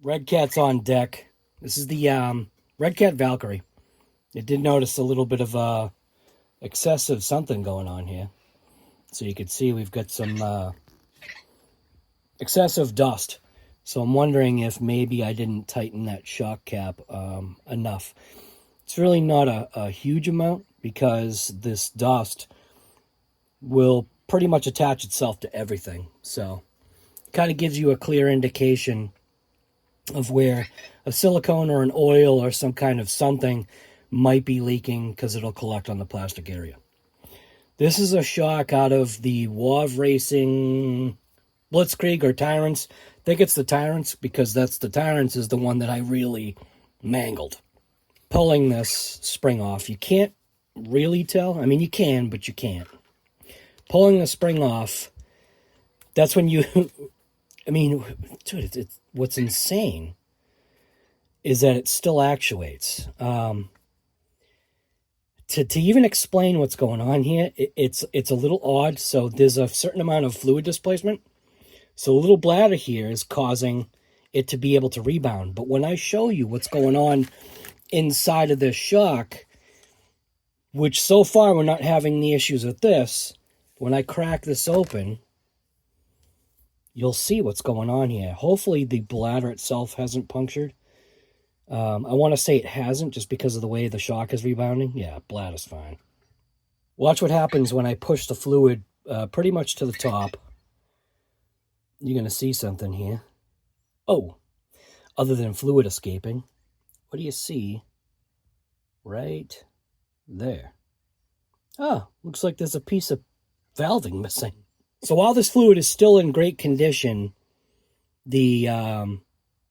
Red Cat's on deck. This is the Red Cat Valkyrie. It did notice a little bit of excessive something going on here. So you can see we've got some excessive dust. So I'm wondering if maybe I didn't tighten that shock cap enough. It's really not a huge amount because this dust will pretty much attach itself to everything. So it kind of gives you a clear indication of where a silicone or an oil or some kind of something might be leaking because it'll collect on the plastic area. This is a shock out of the WAV Racing Blitzkrieg or Tyrants. I think it's the Tyrants because the Tyrants is the one that I really mangled. Pulling this spring off, you can't really tell. I mean, you can, but you can't. Pulling the spring off, that's when you... I mean, dude, what's insane is that it still actuates. To even explain what's going on here, it's a little odd. So there's a certain amount of fluid displacement. So the little bladder here is causing it to be able to rebound. But when I show you what's going on inside of this shock, which so far we're not having the issues with this, when I crack this open, you'll see what's going on here. Hopefully the bladder itself hasn't punctured. I want to say it hasn't just because of the way the shock is rebounding. Yeah, bladder's fine. Watch what happens when I push the fluid pretty much to the top. You're going to see something here. Oh, other than fluid escaping, what do you see right there? Ah, looks like there's a piece of valving missing. So while this fluid is still in great condition, the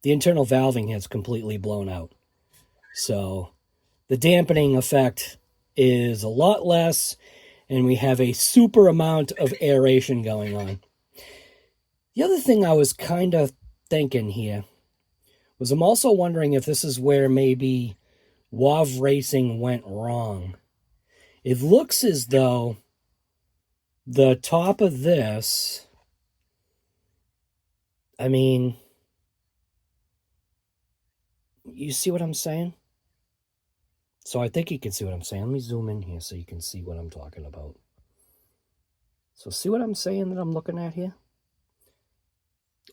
internal valving has completely blown out. So the dampening effect is a lot less, and we have a super amount of aeration going on. The other thing I was kind of thinking here was I'm also wondering if this is where maybe WAV Racing went wrong. It looks as though the top of this, I mean, you see what I'm saying? So I think you can see what I'm saying. Let me zoom in here so you can see what I'm talking about. So see what I'm saying that I'm looking at here?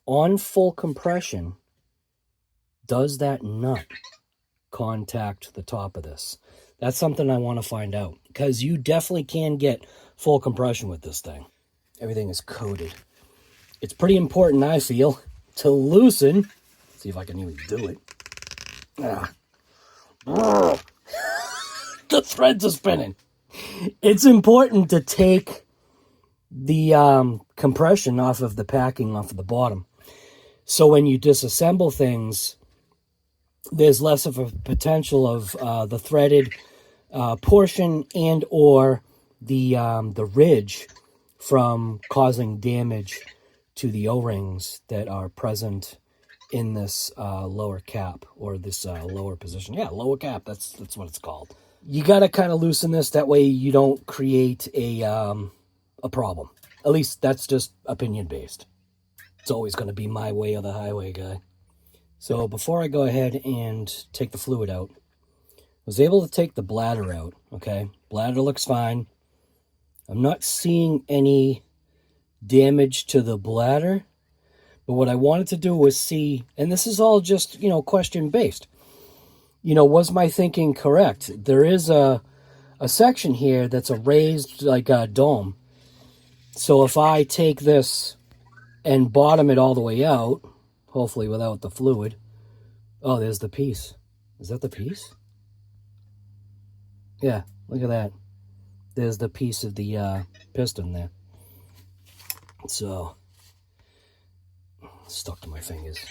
On full compression, does that nut contact the top of this? That's something I want to find out, because you definitely can get full compression with this thing. Everything is coated. It's pretty important, I feel, to loosen. See if I can even do it. The threads are spinning. It's important to take the compression off of the packing off of the bottom. So when you disassemble things, there's less of a potential of the threaded portion and or the ridge from causing damage to the O-rings that are present in this lower cap, or this lower position. Yeah, lower cap, that's what it's called. You got to kind of loosen this, that way you don't create a problem. At least that's just opinion based. It's always going to be my way or the highway, guy. So before I go ahead and take the fluid out, I was able to take the bladder out, okay? Bladder looks fine. I'm not seeing any damage to the bladder, but what I wanted to do was see, and this is all just, question based. Was my thinking correct? There is a section here that's a raised, like a dome. So if I take this and bottom it all the way out, hopefully without the fluid. Oh, there's the piece. Is that the piece? Yeah, look at that. There's the piece of the piston there. So, stuck to my fingers.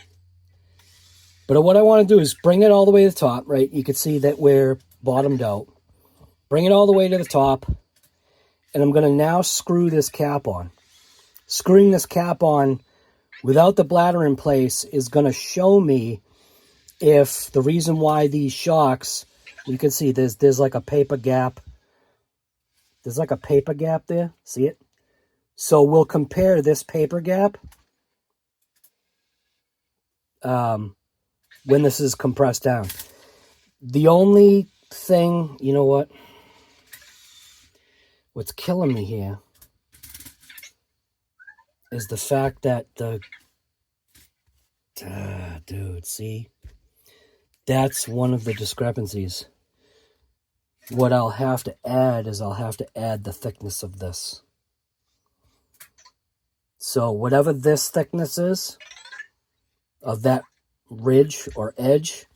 But what I want to do is bring it all the way to the top, right? You can see that we're bottomed out. Bring it all the way to the top. And I'm going to now screw this cap on. Screwing this cap on without the bladder in place is going to show me if the reason why these shocks, you can see there's like a paper gap. There's like a paper gap there. See it? So we'll compare this paper gap when this is compressed down. The only thing, you know what? What's killing me here is the fact that the... dude, see? That's one of the discrepancies. What I'll have to add is I'll have to add the thickness of this. So whatever this thickness is, of that ridge or edge,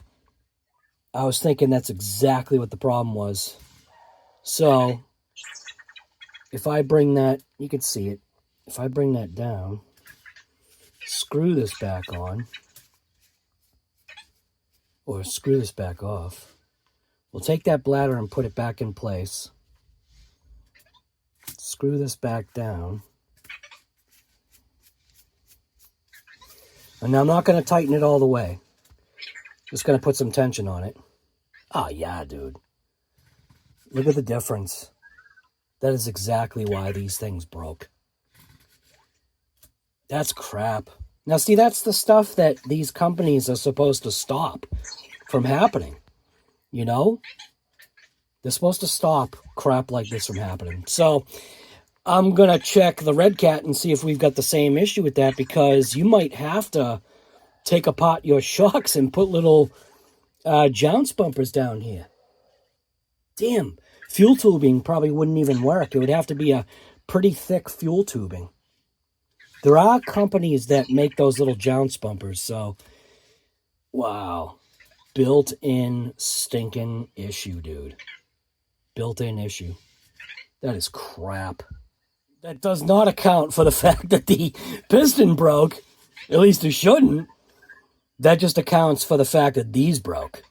I was thinking that's exactly what the problem was. So if I bring that, you can see it. If I bring that down, screw this back on, or screw this back off, we'll take that bladder and put it back in place. Screw this back down. And now I'm not going to tighten it all the way. Just going to put some tension on it. Oh, yeah, dude. Look at the difference. That is exactly why these things broke. That's crap. Now, see, that's the stuff that these companies are supposed to stop from happening. You know? They're supposed to stop crap like this from happening. So I'm going to check the Red Cat and see if we've got the same issue with that, because you might have to take apart your shocks and put little jounce bumpers down here. Damn. Fuel tubing probably wouldn't even work. It would have to be a pretty thick fuel tubing. There are companies that make those little jounce bumpers, so wow. Built-in stinking issue, dude. Built-in issue. That is crap. That does not account for the fact that the piston broke. At least it shouldn't. That just accounts for the fact that these broke.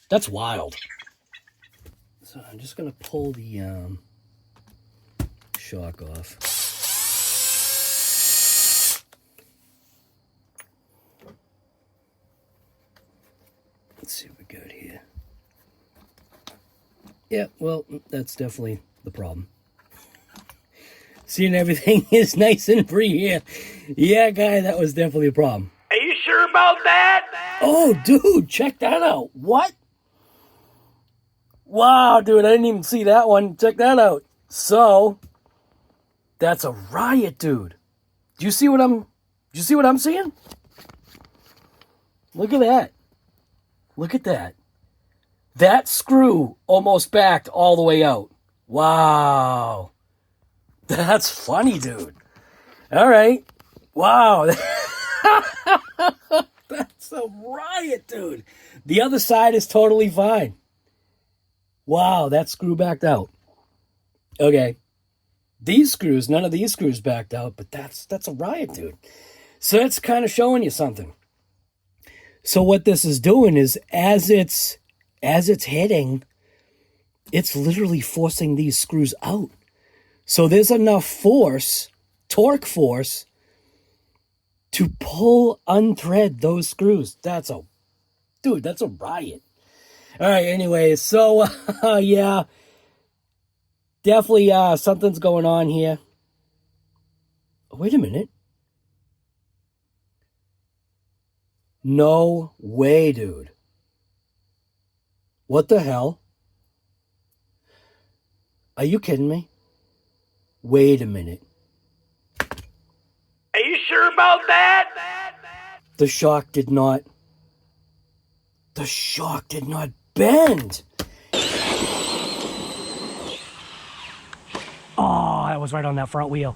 That's wild. So I'm just going to pull the shock off. Let's see what we got here. Yeah, well, that's definitely the problem. Seeing everything is nice and free here. Yeah, guy, that was definitely a problem. Are you sure about that? Oh, dude, check that out. What? Wow, dude, I didn't even see that one. Check that out. So, that's a riot, dude. Do you see what I'm seeing? Look at that. Look at that. That screw almost backed all the way out. Wow. That's funny, dude. All right. Wow. That's a riot, dude. The other side is totally fine. Wow, that screw backed out. Okay. These screws, none of these screws backed out, but that's a riot, dude. So it's kind of showing you something. So what this is doing is as it's hitting, it's literally forcing these screws out. So there's enough force, torque force, to unthread those screws. That's a riot. All right, anyway, so, yeah, definitely something's going on here. Oh, wait a minute. No way, dude. What the hell? Are you kidding me? Wait a minute. Are you sure about that? The shock did not bend. Oh, that was right on that front wheel.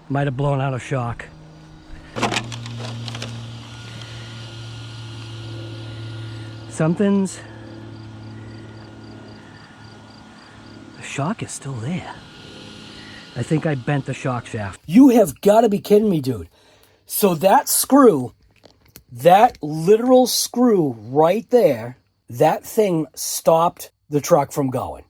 Might have blown out a shock. The shock is still there. I think I bent the shock shaft. You have got to be kidding me, dude. So that screw, that literal screw right there, that thing stopped the truck from going.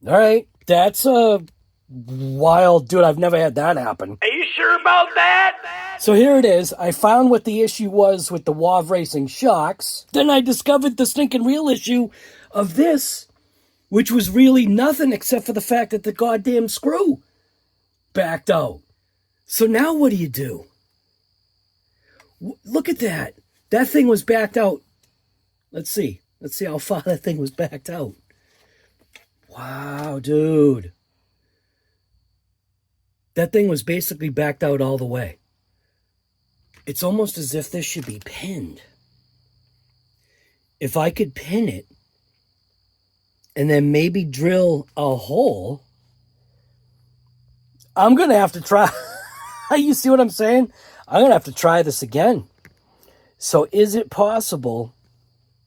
All right. That's a wild, dude. I've never had that happen. Are you sure about that? So here it is. I found what the issue was with the WAV Racing shocks. Then I discovered the stinking real issue of this, which was really nothing except for the fact that the goddamn screw backed out. So now what do you do? Look at that. That thing was backed out. Let's see. Let's see how far that thing was backed out. Wow, dude. That thing was basically backed out all the way. It's almost as if this should be pinned. If I could pin it and then maybe drill a hole, I'm going to have to try. You see what I'm saying? I'm going to have to try this again. So is it possible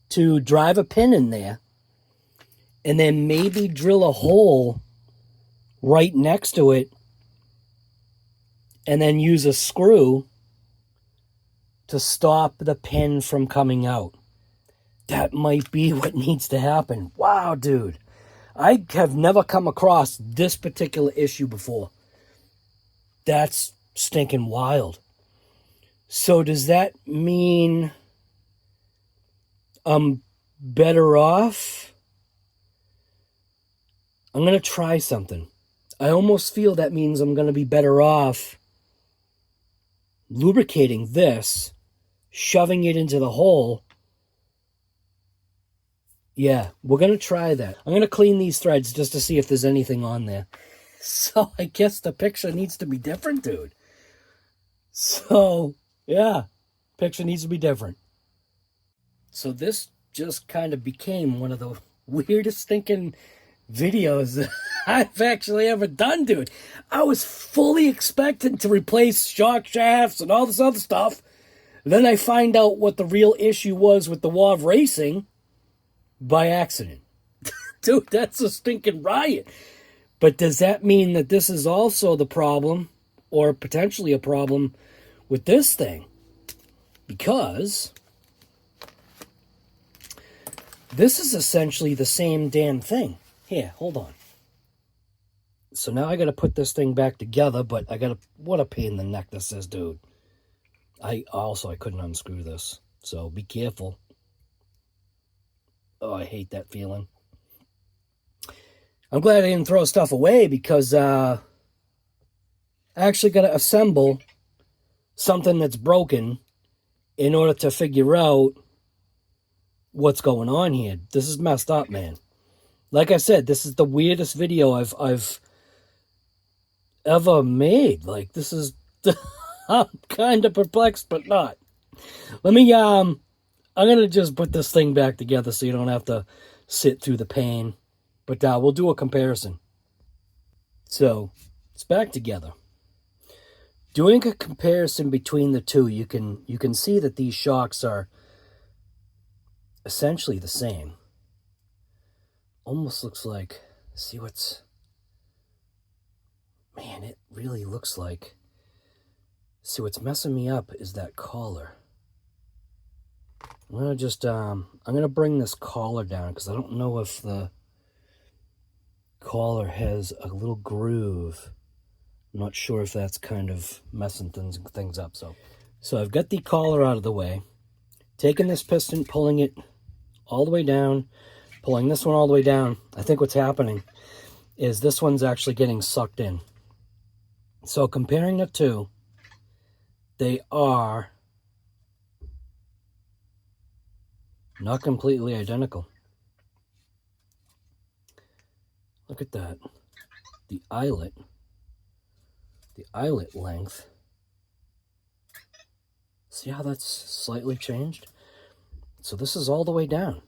to drive a pin in there and then maybe drill a hole right next to it and then use a screw to stop the pin from coming out? That might be what needs to happen. Wow, dude. I have never come across this particular issue before. That's stinking wild. So does that mean I'm better off? I'm going to try something. I almost feel that means I'm going to be better off lubricating this, shoving it into the hole. Yeah, we're going to try that. I'm going to clean these threads just to see if there's anything on there. So I guess the picture needs to be different, dude. So, yeah, picture needs to be different. So this just kind of became one of the weirdest thinking videos that I've actually ever done, dude. I was fully expecting to replace shock shafts and all this other stuff. Then I find out what the real issue was with the WAV racing by accident. Dude, that's a stinking riot. But does that mean that this is also the problem, or potentially a problem, with this thing? Because this is essentially the same damn thing. Here, hold on. So now I got to put this thing back together, but I got to... What a pain in the neck this is, dude. I couldn't unscrew this, so be careful. Oh, I hate that feeling. I'm glad I didn't throw stuff away because I actually got to assemble something that's broken in order to figure out what's going on here. This is messed up, man. Like I said, this is the weirdest video I've ever made. Like, this is... I'm kind of perplexed, but not. Let me, I'm going to just put this thing back together so you don't have to sit through the pain. But we'll do a comparison. So, it's back together. Doing a comparison between the two, you can see that these shocks are essentially the same. Almost looks like, see what's... Man, it really looks like... See, what's messing me up is that collar. I'm going to just, I'm going to bring this collar down because I don't know if the collar has a little groove. I'm not sure if that's kind of messing things up. So I've got the collar out of the way, taking this piston, pulling it all the way down, pulling this one all the way down. I think what's happening is this one's actually getting sucked in. So comparing the two, they are not completely identical. Look at that. The eyelet length. See how that's slightly changed? So this is all the way down.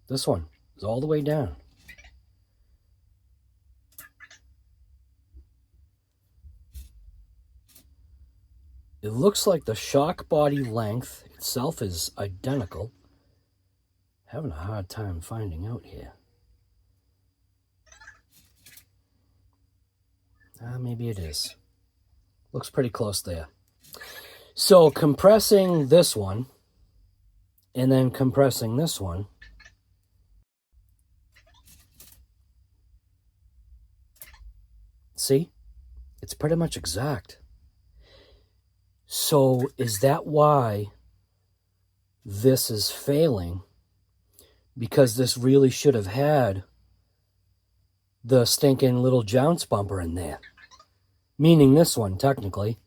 This one is all the way down. It looks like the shock body length itself is identical. Having a hard time finding out here. Maybe it is. Looks pretty close there. So compressing this one and then compressing this one. See? It's pretty much exact. So is that why this is failing? Because this really should have had the stinking little jounce bumper in there. Meaning this one, technically.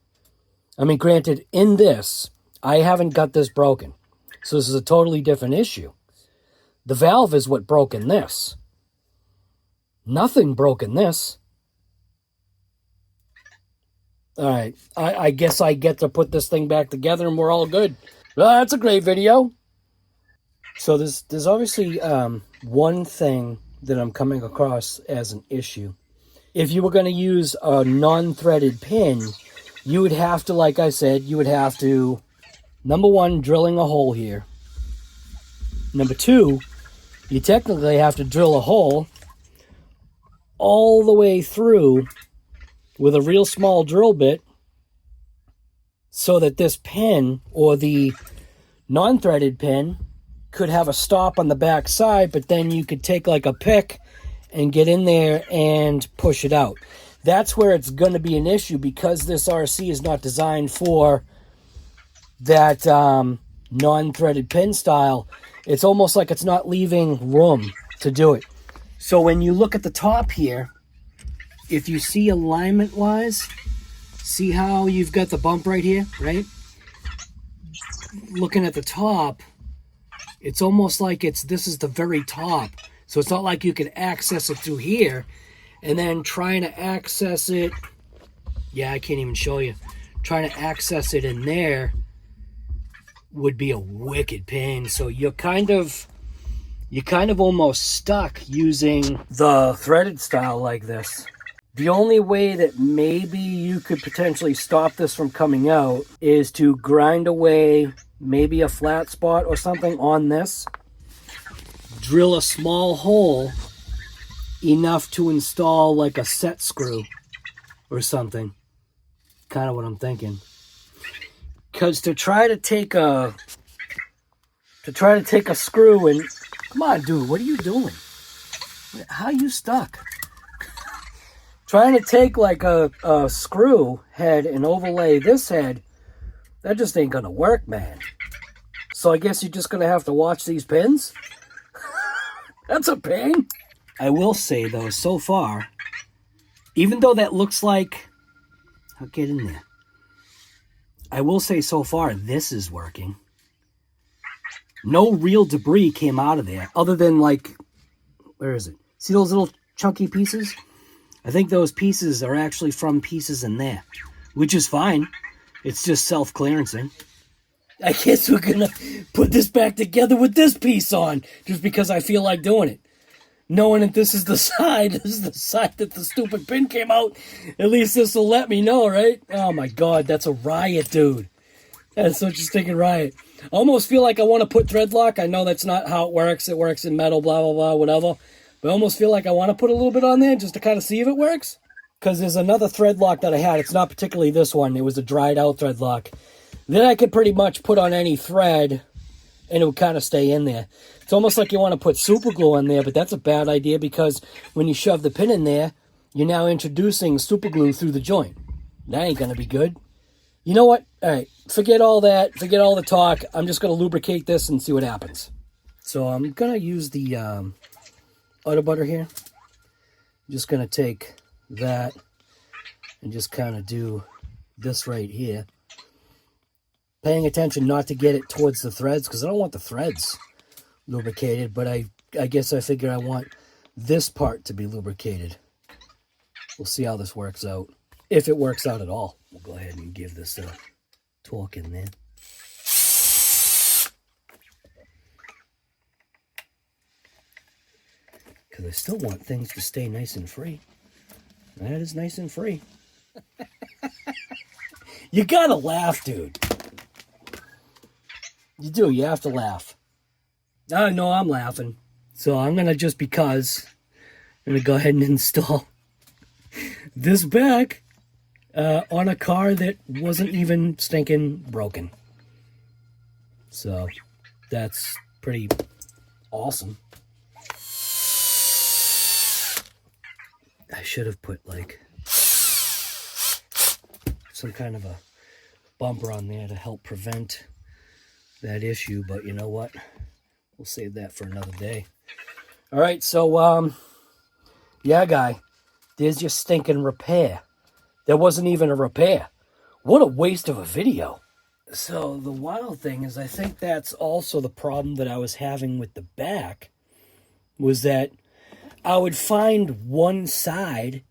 I mean, granted, in this, I haven't got this broken. So this is a totally different issue. The valve is what broke in this. Nothing broke in this. All right, I guess I get to put this thing back together and we're all good. Well, that's a great video. So there's obviously one thing that I'm coming across as an issue. If you were going to use a non-threaded pin, you would have to, like I said, you would have to, number one, drilling a hole here. Number two, you technically have to drill a hole all the way through with a real small drill bit so that this pin or the non-threaded pin could have a stop on the back side, but then you could take like a pick and get in there and push it out. That's where it's going to be an issue because this RC is not designed for that non-threaded pin style. It's almost like it's not leaving room to do it. So when you look at the top here, if you see alignment-wise, see how you've got the bump right here, right? Looking at the top, it's almost like this is the very top. So it's not like you can access it through here and then trying to access it. Yeah, I can't even show you. Trying to access it in there would be a wicked pain. So you're kind of almost stuck using the threaded style like this. The only way that maybe you could potentially stop this from coming out is to grind away maybe a flat spot or something on this. Drill a small hole enough to install like a set screw or something. Kind of what I'm thinking. Because to try to take a screw and... Come on, dude, what are you doing? How are you stuck? Trying to take like a screw head and overlay this head, that just ain't gonna work, man. So I guess you're just gonna have to watch these pins? That's a pain. I will say though, so far, even though that looks like... I'll get in there. I will say so far, this is working. No real debris came out of there, other than like... Where is it? See those little chunky pieces? I think those pieces are actually from pieces in there, which is fine. It's just self-clearancing. I guess we're going to put this back together with this piece on, just because I feel like doing it. Knowing that this is the side that the stupid pin came out, at least this will let me know, right? Oh my God, that's a riot, dude. That's such a stinking riot. I almost feel like I want to put thread lock. I know that's not how it works. It works in metal, blah, blah, blah, whatever. But I almost feel like I want to put a little bit on there just to kind of see if it works. Because there's another thread lock that I had. It's not particularly this one. It was a dried out thread lock. Then I could pretty much put on any thread and it would kind of stay in there. It's almost like you want to put super glue in there, but that's a bad idea because when you shove the pin in there, you're now introducing super glue through the joint. That ain't going to be good. You know what? All right, forget all that. Forget all the talk. I'm just going to lubricate this and see what happens. So I'm going to use the... Auto butter here. I'm just going to take that and just kind of do this right here. Paying attention not to get it towards the threads because I don't want the threads lubricated, but I guess I figure I want this part to be lubricated. We'll see how this works out. If it works out at all. We'll go ahead and give this a torque in there. Because I still want things to stay nice and free. That is nice and free. You gotta laugh, dude. You do, you have to laugh. I know I'm laughing. So I'm gonna just because, I'm gonna go ahead and install this back on a car that wasn't even stinking broken. So that's pretty awesome. I should have put like some kind of a bumper on there to help prevent that issue, but you know what? We'll save that for another day. All right, so yeah, guy, there's your stinking repair. There wasn't even a repair. What a waste of a video. So the wild thing is I think that's also the problem that I was having with the back, was that I would find one side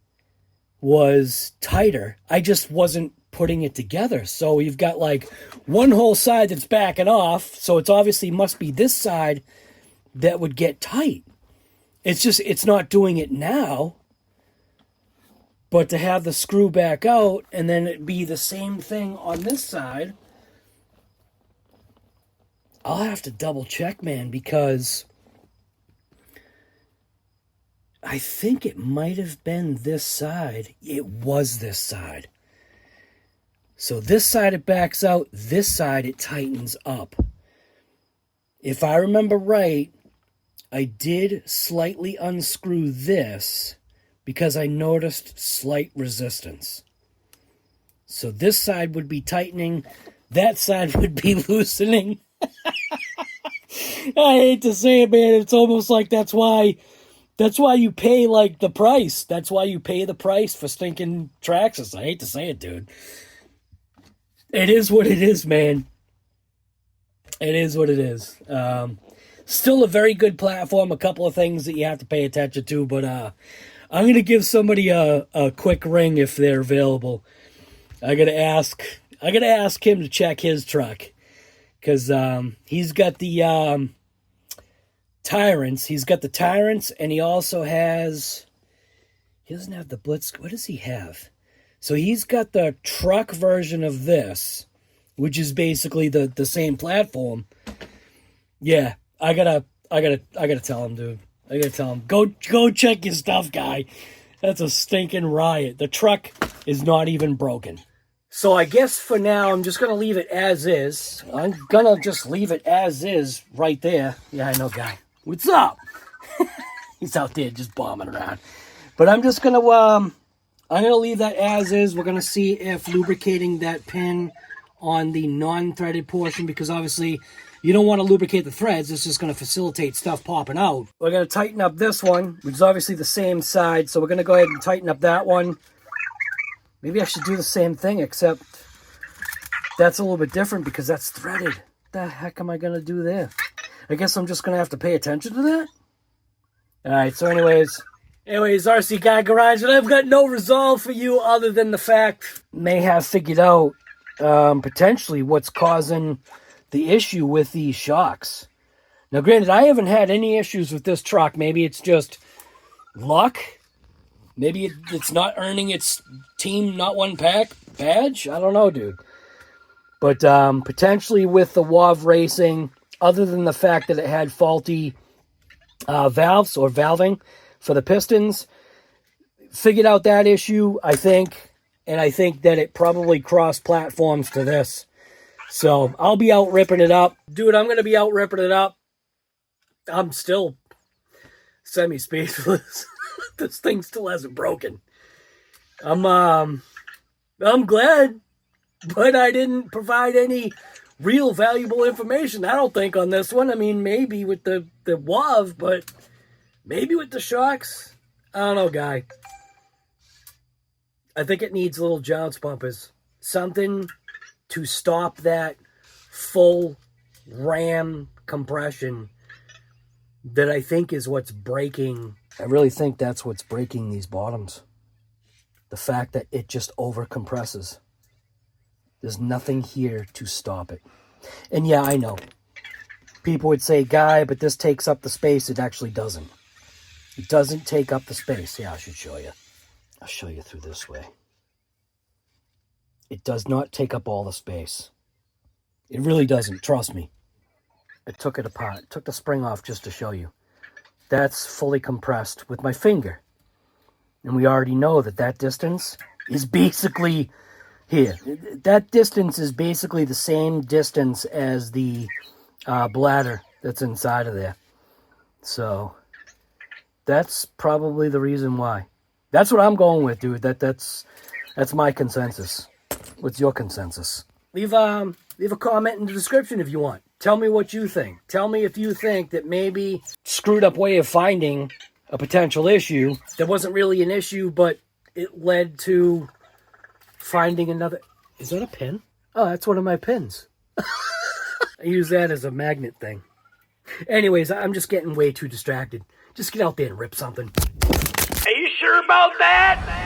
was tighter. I just wasn't putting it together. So you've got like one whole side that's backing off. So it's obviously must be this side that would get tight. It's just, it's not doing it now. But to have the screw back out and then it be the same thing on this side, I'll have to double check, man, because I think it might have been this side. It was this side. So this side it backs out, this side it tightens up. If I remember right, I did slightly unscrew this because I noticed slight resistance. So this side would be tightening, that side would be loosening. I hate to say it, man. It's almost like that's why you pay like the price. That's why you pay the price for stinking Traxxas. I hate to say it, dude. It is what it is, man. It is what it is. Still a very good platform. A couple of things that you have to pay attention to, but I'm gonna give somebody a quick ring if they're available. I gotta ask him to check his truck. Because he's got the Tyrants. He's got the Tyrants, and he also has... He doesn't have the Blitz... What does he have? So he's got the truck version of this, which is basically the same platform. Yeah, I gotta tell him, dude. I gotta tell him, go check your stuff, guy. That's a stinking riot. The truck is not even broken. So I guess for now, I'm just going to leave it as is. I'm going to just leave it as is right there. Yeah, I know, guy. What's up? He's out there just bombing around. But I'm just going to, I'm going to leave that as is. We're going to see if lubricating that pin on the non-threaded portion, because obviously you don't want to lubricate the threads. It's just going to facilitate stuff popping out. We're going to tighten up this one, which is obviously the same side. So we're going to go ahead and tighten up that one. Maybe I should do the same thing, except that's a little bit different because that's threaded. What the heck am I going to do there? I guess I'm just going to have to pay attention to that? Alright, so anyways, RC Guy Garage, and I've got no resolve for you other than the fact may have figured out potentially what's causing the issue with these shocks. Now, granted, I haven't had any issues with this truck. Maybe it's just luck. Maybe it's not earning its Team Not One Pack badge. I don't know, dude. But potentially with the WAV Racing, other than the fact that it had faulty valves or valving for the pistons, figured out that issue, I think. And I think that it probably crossed platforms to this. So I'll be out ripping it up. Dude, I'm going to be out ripping it up. I'm still semi-speechless. This thing still hasn't broken. I'm glad, but I didn't provide any real valuable information, I don't think, on this one. I mean, maybe with the WAV, but maybe with the shocks. I don't know, guy. I think it needs little jounce bumpers. Something to stop that full ram compression that I think is what's breaking. I really think that's what's breaking these bottoms. The fact that it just over compresses. There's nothing here to stop it. And yeah, I know. People would say, Guy, but this takes up the space. It actually doesn't. It doesn't take up the space. Yeah, I should show you. I'll show you through this way. It does not take up all the space. It really doesn't. Trust me. I took it apart. Took the spring off just to show you. That's fully compressed with my finger. And we already know that that distance is basically here. That distance is basically the same distance as the bladder that's inside of there. So that's probably the reason why. That's what I'm going with, dude. That's my consensus. What's your consensus? Leave a comment in the description if you want. Tell me what you think. Tell me if you think that maybe screwed up way of finding a potential issue that wasn't really an issue, but it led to finding another. Is that a pin? Oh, that's one of my pins. I use that as a magnet thing. Anyways, I'm just getting way too distracted. Just get out there and rip something. Are you sure about that?